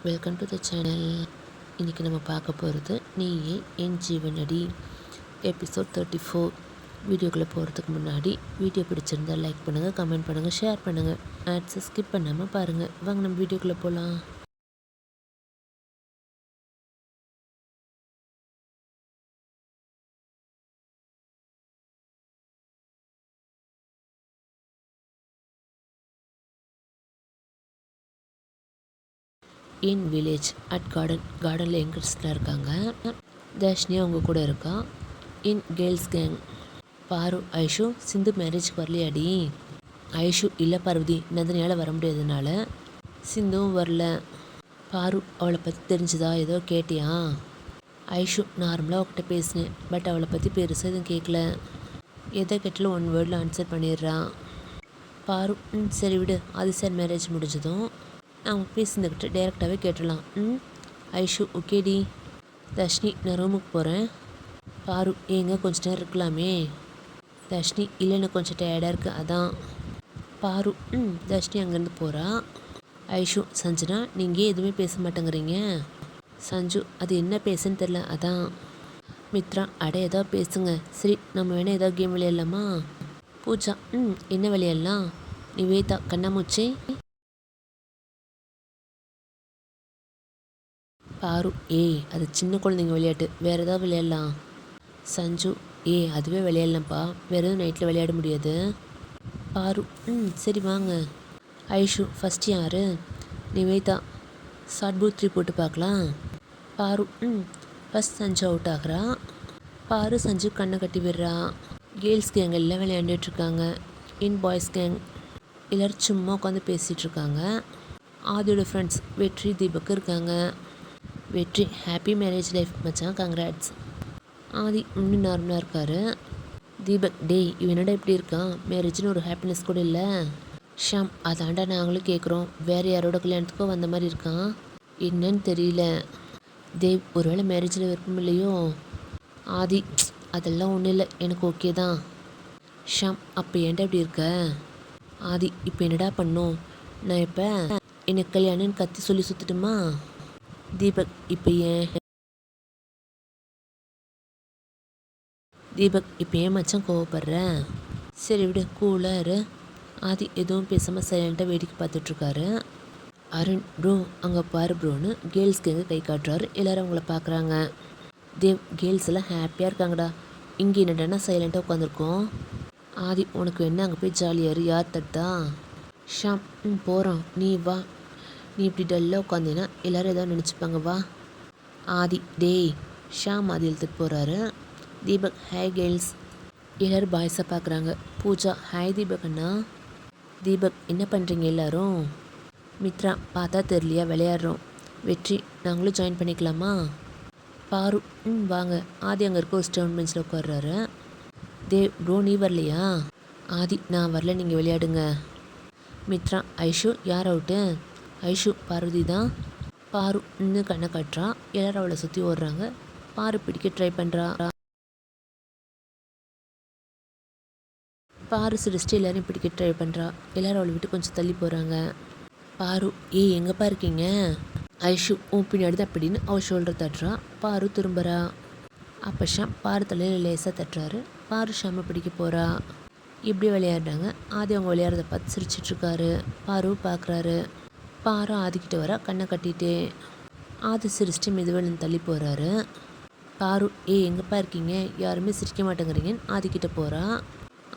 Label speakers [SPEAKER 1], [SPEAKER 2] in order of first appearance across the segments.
[SPEAKER 1] Welcome to the channel. இன்றைக்கி நம்ம பார்க்க போகிறது நீயே என் ஜீவனடி எபிசோட் 34. வீடியோக்குள்ளே போகிறதுக்கு முன்னாடி வீடியோ பிடிச்சிருந்தால் லைக் பண்ணுங்கள், கமெண்ட் பண்ணுங்கள், ஷேர் பண்ணுங்கள். ஆட்ஸை ஸ்கிப் பண்ணாமல் பாருங்கள். வாங்க நம்ம வீடியோக்குள்ளே போகலாம். இன் வில்லேஜ் அட் கார்டனில் எங்கர்ஸ்லாம் இருக்காங்க. தர்ஷினி அவங்க கூட இருக்கா. இன் கேர்ள்ஸ் கேங் பாரு, ஐஷு, சிந்து மேரேஜ்க்கு வரலையாடி? ஐஷு இல்லை பார்வதி, நந்தினியால் வர முடியாததுனால. சிந்துவும் வரல. பாரு, அவளை பற்றி தெரிஞ்சுதா? ஏதோ கேட்டியா? ஐஷு, நார்மலாக அவகிட்ட பேசினேன், பட் அவளை பற்றி பெருசாக எதுவும் கேட்கல. எதை கேட்டாலும் 1 வேர்டில் ஆன்சர் பண்ணிடுறான். பாரு, சரி விடு, அது சார் மேரேஜ் முடிஞ்சதும் அவங்க பேசியிருந்துக்கிட்ட டேரெக்டாகவே கேட்டுடலாம். ஐஷு, ஓகேடி. தர்ஷினி, நான் ரூமுக்கு போகிறேன். பாரு, ஏங்க கொஞ்ச நேரம் இருக்கலாமே? தர்ஷினி, இல்லை எனக்கு கொஞ்சம் டயர்டாக இருக்குது, அதான். பாரு, தர்ஷினி அங்கேருந்து போகிறா. ஐஷு, சஞ்சனா, நீங்கள் எதுவுமே பேச மாட்டேங்கிறீங்க. சஞ்சு, அது என்ன பேசுன்னு தெரில, அதான். மித்ரா, அட ஏதாவது பேசுங்க. சரி, நம்ம வேணால் ஏதாவது கேம் விளையாடலாமா? பூஜா, என்ன விளையாடலாம்? நிவேதா, கண்ணாமூச்சி. பாரு, அது சின்ன குழந்தைங்க விளையாட்டு, வேறு ஏதாவது விளையாடலாம். சஞ்சு, அதுவே விளையாடலாம்ப்பா, வேறு எதுவும் நைட்டில் விளையாட முடியாது. பாரு, சரி வாங்க. ஐஷு, ஃபஸ்ட் யார்? நிவேதா, ஷார்ட் பூத் 3 போட்டு பார்க்கலாம். பாரு, ஃபஸ்ட் சஞ்சு அவுட் ஆகிறா. பாரு, சஞ்சு கண்ணை கட்டி விடுறா. கேர்ள்ஸ் கேங் எல்லாம் விளையாண்டுட்ருக்காங்க. இன் பாய்ஸ் கேங் எல்லோரும் சும்மா உட்காந்து பேசிகிட்ருக்காங்க. ஆதியோட ஃப்ரெண்ட்ஸ் வெற்றி, தீபக் இருக்காங்க. வெற்றி, ஹாப்பி மேரேஜ் லைஃப் மச்சான், கங்க்ராட்ஸ். ஆதி இன்னும் நார்மலாக இருக்கார். தீபக், டேய் இவன் என்னடா இப்படி இருக்கான்? மேரேஜ்னு ஒரு ஹாப்பினஸ் கூட இல்லை. ஷாம், அதாண்டா நாங்களும் கேட்குறோம், வேறு யாரோட கல்யாணத்துக்கோ வந்த மாதிரி இருக்கான், என்னன்னு தெரியல. தேவ், ஒருவேளை மேரேஜில் விருப்பம் இல்லையோ? ஆதி, அதெல்லாம் ஒன்றும் இல்லை, எனக்கு ஓகே தான். ஷாம், அப்போ ஏன்டா இப்படி இருக்க? ஆதி, இப்போ என்னடா பண்ணும்? நான் இப்போ எனக்கு கல்யாணம்னு கத்தி சொல்லி சுற்றுட்டுமா? தீபக், இப்போ ஏன் மச்சான் கோவப்படுற? சரி விடு, கூலாக இரு. ஆதி எதுவும் பேசாமல் சைலண்ட்டாக வேடிக்கை பார்த்துட்ருக்காரு. அருண், ப்ரோ அங்கே பாரு ப்ரோன்னு கேர்ள்ஸ்க்கு எங்கே கை காட்டுறாரு. எல்லோரும் அவங்கள பார்க்குறாங்க. தேவ், கேர்ள்ஸ் எல்லாம் ஹாப்பியாக இருக்காங்கடா, இங்கே என்னடானா சைலண்ட்டாக உட்காந்துருக்கோம். ஆதி, உனக்கு என்ன, அங்கே போய் ஜாலியாரு, யார் தட்டா? ஷாம், போகிறோம், நீ வா. நீ இப்படி டல்லாக உட்காந்தீங்கன்னா எல்லோரும் ஏதாவது நினச்சிப்பாங்க, வா. ஆதி, டேய். ஷாம் ஆதி இழுத்துட்டு போகிறாரு. Deepak, hi girls. எல்லோரும் பாய்ஸாக பார்க்குறாங்க. பூஜா, ஹாய் தீபக் அண்ணா. தீபக், என்ன பண்ணுறீங்க எல்லோரும்? மித்ரா, பார்த்தா தெரியலையா, விளையாடுறோம். வெற்றி, நாங்களும் ஜாயின் பண்ணிக்கலாமா? பாரு, வாங்க. ஆதி அங்கே இருக்க ஒரு ஸ்டோன் பெஞ்சில் உட்கார்றாரு. தேவ், ப்ரோ நீ வரலையா? ஆதி, நான் வரல, நீங்கள் விளையாடுங்க. மித்ரா, ஐஷு, யார் அவுட்டு? ஐஷு, பார்வதி தான். பாரு இன்னும் கண்ணை கட்டுறா. எல்லோரும் அவளை சுற்றி ஓடுறாங்க. பாரு பிடிக்க ட்ரை பண்ணுறா. பாரு சிரிச்சிட்டு எல்லோரையும் பிடிக்க ட்ரை பண்ணுறா. எல்லோரும் அவளை விட்டு கொஞ்சம் தள்ளி போகிறாங்க. பாரு, எங்கேப்பா இருக்கீங்க? ஐஷு, பின்னாடி தான் அப்படின்னு அவள் ஷோல்டர் தட்டுறா. பாரு திரும்புகிறா. அப்போ ஷாம் பாரு தலையில் லேசாக தட்டுறாரு. பாரு ஷாமை பிடிக்க போகிறா. இப்படி விளையாடுறாங்க. ஆதி அவங்க விளையாடுறத பார்த்து சிரிச்சிட்ருக்காரு. பாரு பார்க்குறாரு. பாரு ஆதிக்கிட்ட வர கண்ணை கட்டிட்டு. ஆதி சிரிச்சிட்டு மெதுவாக தள்ளி போகிறாரு. பாரு, எங்கேப்பா இருக்கீங்க? யாருமே சிரிக்க மாட்டேங்கிறீங்கன்னு ஆதிக்கிட்ட போகிறா.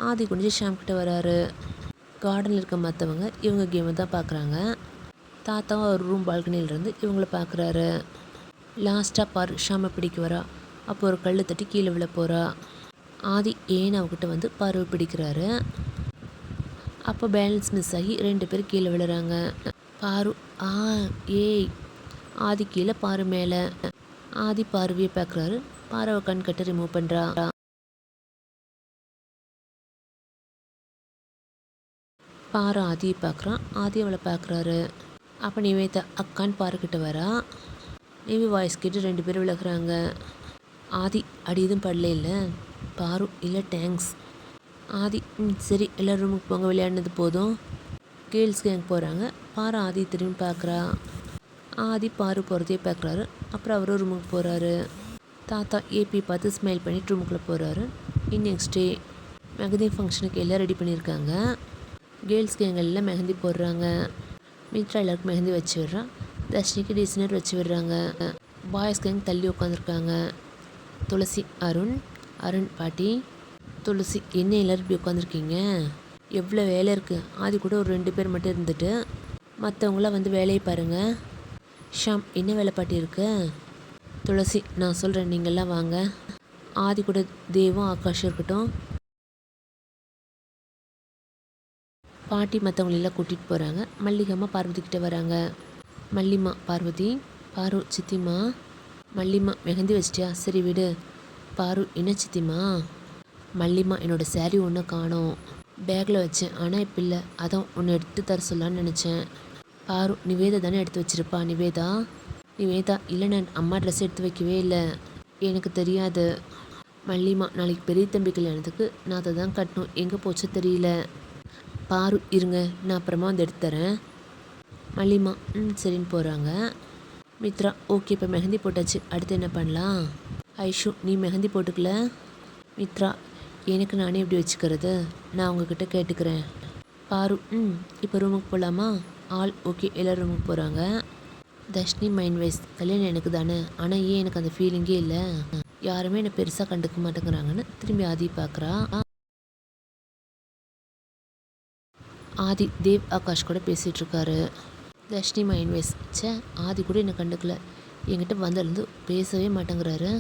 [SPEAKER 1] ஆதி குனிஞ்சு ஷாம் கிட்ட வராரு. கார்டனில் இருக்க மற்றவங்க இவங்க கேமை தான் பார்க்குறாங்க. தாத்தாவும் ஒரு ரூம் பால்கனியிலேருந்து இவங்கள பார்க்குறாரு. லாஸ்ட்டாக பாரு ஷாமை பிடிக்க வரா. அப்போ ஒரு கல் தட்டி கீழே விழ போகிறா. ஆதி ஏன்னு அவகிட்ட வந்து பாருவை பிடிக்கிறாரு. அப்போ பேலன்ஸ் மிஸ் ஆகி 2 பேர் கீழே விழுறாங்க. பாரு, ஆதி கீழே, பாரு மேலே. ஆதி பார்வையை பார்க்குறாரு. பாருவை கண் கட்ட ரிமூவ் பண்ணுறா. பாரு ஆதியை பார்க்குறான். ஆதி அவளை பார்க்குறாரு. அப்போ நிவேதா அக்கான்னு பாருக்கிட்ட வரா. நிவி வாய்ஸ் கேட்டு 2 பேர் விலகுறாங்க. ஆதி, அடி எதுவும் படல இல்லை? பாரு, இல்லை தேங்க்ஸ். ஆதி, சரி எல்லோரும் ரூமுக்கு போங்க, விளையாடினது போதும். கேர்ள்ஸ் கேங் போகிறாங்க. பாரு ஆதி திரும்பி பார்க்குறா. ஆதி பாரு போகிறதே பார்க்குறாரு. அப்புறம் அவரும் ரூமுக்கு போகிறாரு. தாத்தா ஏபி பார்த்து ஸ்மைல் பண்ணிட்டு ரூமுக்குள்ளே போகிறாரு. நெக்ஸ்ட் டே மெஹந்தி ஃபங்க்ஷனுக்கு எல்லாம் ரெடி பண்ணியிருக்காங்க. கேர்ள்ஸ் கேங்கெல்லாம் மெஹந்தி போடுறாங்க. மித்ரா எல்லாருக்கும் மெஹந்தி வச்சு விடுறான். தர்ஷினிக்கு டிசைனர் வச்சு விடுறாங்க. பாய்ஸ் கேங் தள்ளி உட்காந்துருக்காங்க. துளசி அருண் பாட்டி. துளசி என்ன எல்லோரும் இப்படி உட்காந்துருக்கீங்க? எவ்வளோ வேலை இருக்குது. ஆதி கூட ஒரு 2 பேர் மட்டும் இருந்துட்டு மற்றவங்களாம் வந்து வேலையை பாருங்கள். ஷாம் என்ன வேலை பாட்டி இருக்கு? துளசி நான் சொல்கிறேன், நீங்கள்லாம் வாங்க. ஆதி கூட தேவும் ஆகாஷும் இருக்கட்டும். பாட்டி மற்றவங்களெல்லாம் கூட்டிகிட்டு போகிறாங்க. மல்லிகம்மா பார்வதி கிட்டே வராங்க. மல்லிமா பார்வதி. பாரு சித்திம்மா. மல்லிமா மெஹந்தி வச்சிட்டியா? சரி விடு. பாரு என்ன சித்திம்மா? மல்லிமா என்னோடய சேரீ ஒன்று காணோம். பேக்கில் வச்சேன், ஆனால் இப்போ இல்லை. அதான் ஒன்று எடுத்து தர சொல்லலான்னு நினச்சேன். பாரு நிவேதா தானே எடுத்து வச்சிருப்பா. நிவேதா இல்லை, நான் அம்மா ட்ரெஸ் எடுத்து வைக்கவே இல்லை, எனக்கு தெரியாது. மல்லிமா நாளைக்கு பெரிய தம்பி கல்யாணத்துக்கு நான் அதை தான் கட்டணும், எங்கே போச்சோ தெரியல. பாரு இருங்க, நான் அப்புறமா வந்து எடுத்து தரேன். மல்லிமா சரின்னு போகிறாங்க. மித்ரா ஓகே இப்போ மெஹந்தி போட்டாச்சு, அடுத்து என்ன பண்ணலாம்? ஐஷு நீ மெஹந்தி போட்டுக்கல? மித்ரா எனக்கு நானே எப்படி வச்சுக்கிறது, நான் உங்ககிட்ட கேட்டுக்கிறேன். பாரு இப்போ ரூமுக்கு போகலாமா? ஆல் ஓகே, எல்லோரும் ரூமுக்கு போகிறாங்க. தர்ஷினி மைண்ட் வைஸ் கல்யாணம் எனக்கு தானே, ஆனால் ஏன் எனக்கு அந்த ஃபீலிங்கே இல்லை, யாருமே என்னை பெருசாக கண்டுக்க மாட்டேங்கிறாங்கன்னு திரும்பி ஆதி பார்க்குறா. ஆதி தேவ் ஆகாஷ் கூட பேசிகிட்டு இருக்காரு. தர்ஷினி மைண்ட் வைஸ் ஆதி கூட என்னை கண்டுக்கல, என்கிட்ட வந்ததுலேருந்து பேசவே மாட்டேங்கிறாரு.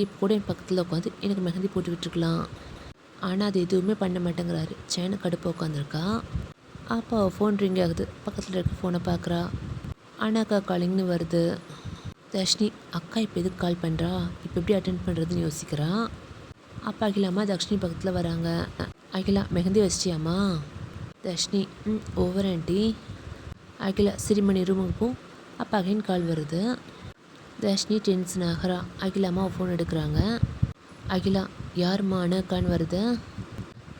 [SPEAKER 1] இப்போ கூட என் பக்கத்தில் உட்காந்து எனக்கு மெஹந்தி போட்டு விட்டுருக்கலாம், ஆனால் அது எதுவுமே பண்ண மாட்டேங்கிறாரு. சேனு கடுப்பாக உட்காந்துருக்கா. அப்போ ஃபோன் ரிங் ஆகுது. பக்கத்தில் இருக்க ஃபோனை பார்க்குறா. அண்ணாக்கா காலிங்னு வருது. தர்ஷினி அக்கா இப்போ எதுக்கு கால் பண்ணுறா, இப்போ எப்படி அட்டென்ட் பண்ணுறதுன்னு யோசிக்கிறா. அப்போ அகிலாம்மா தர்ஷினி பக்கத்தில் வராங்க. அகிலா மெஹந்தி வச்சிட்டியாம்மா? Darshini over aunty. அகிலா சிரிமணி ரூமுக்கு போ. அப்போ அகைன் கால் வருது. தர்ஷினி டென்ஷன் ஆகிறா. அகிலாம்மா ஃபோன் எடுக்கிறாங்க. அகிலா யாரும்மா அண்ணாக்கான்னு வருது.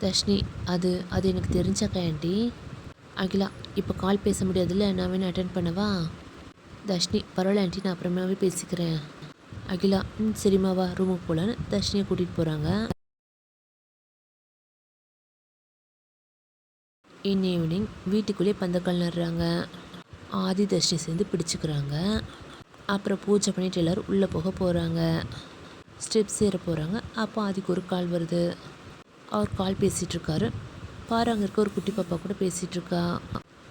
[SPEAKER 1] தர்ஷினி அது எனக்கு தெரிஞ்சாக்கா ஆண்டி. அகிலா இப்போ கால் பேச முடியாதுல்ல, நான் வேணா அட்டென்ட் பண்ணவா? தர்ஷினி பரவாயில்ல ஆண்டி, நான் அப்புறமாவே பேசிக்கிறேன். அகிலா சரிம்மாவா ரூமுக்கு போகலான்னு தர்ஷினியை கூட்டிகிட்டு போகிறாங்க. ஈவினிங் வீட்டுக்குள்ளேயே பந்தக்கால் நடுறாங்க. ஆதி தர்ஷினி சேர்ந்து பிடிச்சிக்கிறாங்க. அப்புறம் பூஜை பண்ணிட்டு எல்லோரும் உள்ளே போகிறாங்க. ஸ்டெப்ஸ் ஏற போகிறாங்க. அப்போ ஆதிக்கு ஒரு கால் வருது. அவர் கால் பேசிகிட்ருக்காரு. பாரு அங்கே இருக்க ஒரு குட்டி பாப்பா கூட பேசிகிட்ருக்கா.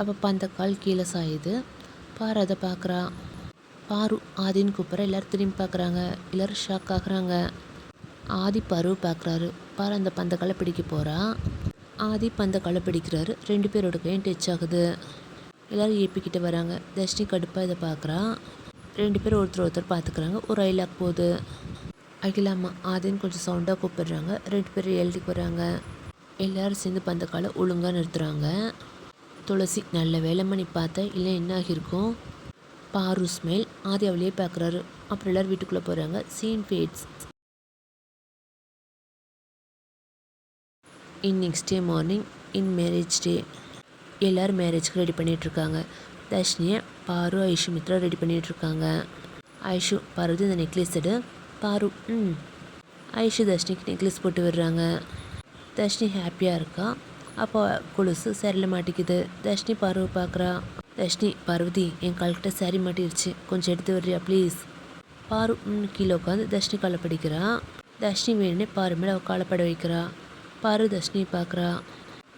[SPEAKER 1] அப்போ அந்த கால் கீழே சாயுது. பாரு அதை பார்க்குறா. பாரு ஆதின்னு கூப்பிட்ற. எல்லோரும் திரும்பி பார்க்குறாங்க. எல்லோரும் ஷாக் ஆகுறாங்க. ஆதி பாருவை பார்க்குறாரு. பாரு அந்த பந்தக்காலை பிடிக்க போகிறா. ஆதி பந்தக்காலை பிடிக்கிறாரு. 2 பேரோட கையும் டச் ஆகுது. எல்லோரும் ஏப்பிக்கிட்ட வராங்க. தர்ஷினி கடுப்பாக இதை பார்க்குறா. 2 பேரும் ஒருத்தர் பார்த்துக்கிறாங்க. ஒரு ஐலாக் போகுது. அகிலாம்மா ஆதின்னு கொஞ்சம் சவுண்டாக கூப்பிடுறாங்க. 2 பேரும் எழுதிக்கு வராங்க. எல்லோரும் சேர்ந்து பந்தக்காலை ஒழுங்காக நிறுத்துகிறாங்க. துளசி நல்ல வேலைம்மா நீ பார்த்த, இல்லை என்ன ஆகியிருக்கும்? பாரு ஸ்மைல். ஆதி அவளையே பார்க்குறாரு. அப்புறம் எல்லோரும் வீட்டுக்குள்ளே போகிறாங்க. Scene fades. Next day morning marriage day. எல்லோரும் மேரேஜ்க்கு ரெடி பண்ணிகிட்ருக்காங்க. தர்ஷினியை பாரு ஐஷு மித்ரா ரெடி பண்ணிகிட்ருக்காங்க. ஐஷு பார்வதி இந்த நெக்லஸ் எடு. பாரு ஐஷு தர்ஷினிக்கு நெக்லஸ் போட்டு விடுறாங்க. தர்ஷினி ஹாப்பியாக இருக்கா. அப்போ கொலுசு சேரில் மாட்டிக்குது. தர்ஷினி பார்வை பார்க்குறா. தர்ஷினி பார்வதி என் கால்கிட்ட சேரீ மாட்டிருச்சு, கொஞ்சம் எடுத்து வர்றியா ப்ளீஸ்? பாரு கீழே உட்காந்து தர்ஷினி காலை படிக்கிறா. தர்ஷினி வேணுன்னே பாரு மேலே அவள் காலைப்பட வைக்கிறா. பாரு தர்ஷினி பார்க்குறா.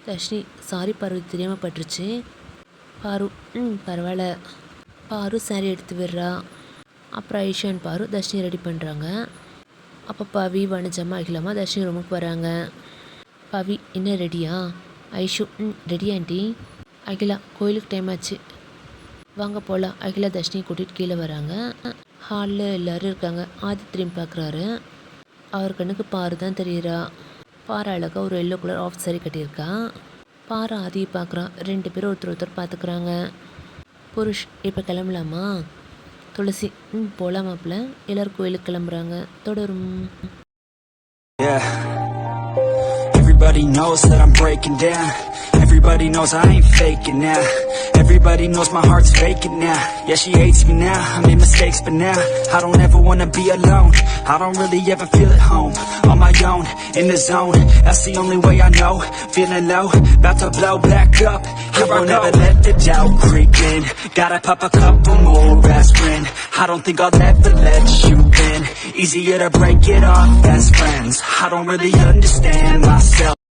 [SPEAKER 1] தர்ஷினி சாரி பார்வதி தெரியாமல் பட்டுருச்சு. பாரு பரவாயில்ல. பாரு சாரி எடுத்து விடுறா. அப்புறம் ஐஷான் பாரு தர்ஷினி ரெடி பண்ணுறாங்க. அப்போ பவி வனஜம்மா அகிலாமா தர்ஷினி ரூமுக்கு வராங்க. பவி என்ன ரெடியா? Aishu ready aunty. அகிலா கோயிலுக்கு டைம் ஆச்சு, வாங்க போகலாம். அகிலா தர்ஷினி கூட்டிகிட்டு கீழே வராங்க. ஹாலில் எல்லோரும் இருக்காங்க. ஆதி திரும்பி பார்க்குறாரு. அவர் கண்ணுக்கு பாரு தான் தெரியுறா. பாரு அழகாக ஒரு எல்லோ கலர் ஆஃப் சாரி கட்டியிருக்கா. பாரு ஆதியை பார்க்குறான். 2 பேரும் ஒருத்தர் பார்த்துக்குறாங்க. புருஷ் இப்போ கிளம்பலாமா? துளசி போகலாமாப்பில். எல்லோரும் கோயிலுக்கு கிளம்புறாங்க. தொடரும்.
[SPEAKER 2] Everybody knows that I'm breaking down. Everybody knows I ain't faking now. Everybody knows my heart's vacant now. Yeah, she hates me now, I made mistakes but now I don't ever wanna be alone. I don't really ever feel at home. On my own, in the zone, that's the only way I know. Feeling low, about to blow back up. I won't ever let the doubt creep in. Gotta pop a couple more aspirin. I don't think I'll ever let you in. Easier to break it off best friends. I don't really understand myself.